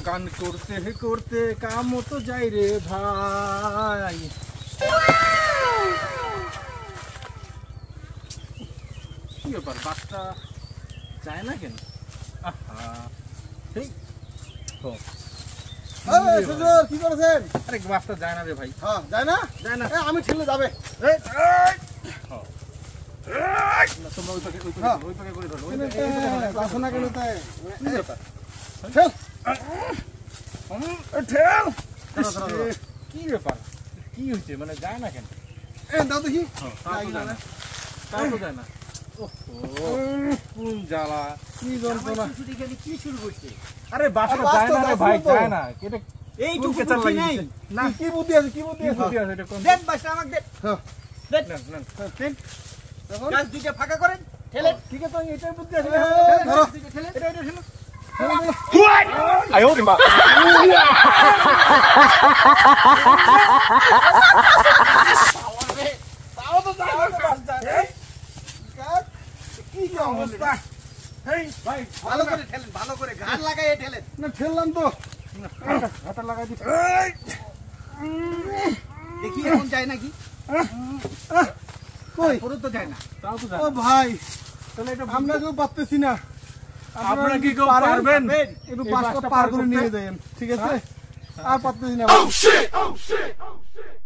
গান করতে করতে কাম তো যাই রে ভাই। কি ব্যাপার বাসটা যায় না কেন? কি করেছেন? আরে বাসটা যায় না রে ভাই। হ্যাঁ যায় না, যায় না। আমি ঠেলে যাবে। তোমরা ওই পাকে করে ধরো। না কেন তাই কি ব্যাপার কি হয়েছে মানে যায় না কেন? দাও দেখি। তাও তো যায় না। কোন জ্বালা কি যন্ত্রণা কি শুরু করছে? আরে বাসটা যায় না রে ভাই, যায় না। এটা এইটুকু চালা নাই না। কি বুদ্ধি আছে? কি বুদ্ধি আছে? এটা কোন দেন বাসটা আমাকে দেন। দেন নেন দেন। গাছ দুইটা ফাঁকা করেন, ঠেলেন। ঠিক আছে, এটাই বুদ্ধি আছে। ধরো। ঠেলেন। এটা ঠেলো।哎呦我的妈！ তাও তো যায় না বাস যায়। কি অবস্থা? এই ভাই ভালো করে ঠেলেন, ভালো করে ঘাড় লাগাইয়ে ঠেলেন। না ঠেললাম তো। হাতা লাগাই দিচ্ছি। দেখি এখন যায় নাকি? কই? পুরো তো যায় না। তাও তো যায় ও না। ভাই, তাহলে এটা আমরা কেউ পারতেছি না। আপনারা কি কেউ পারবেন? একটু এই বাসটা বাসটা পার পার করে করতে? নিয়ে যান, ঠিক আছে? আর পারতেছি না। Oh shit! Oh shit! Oh shit!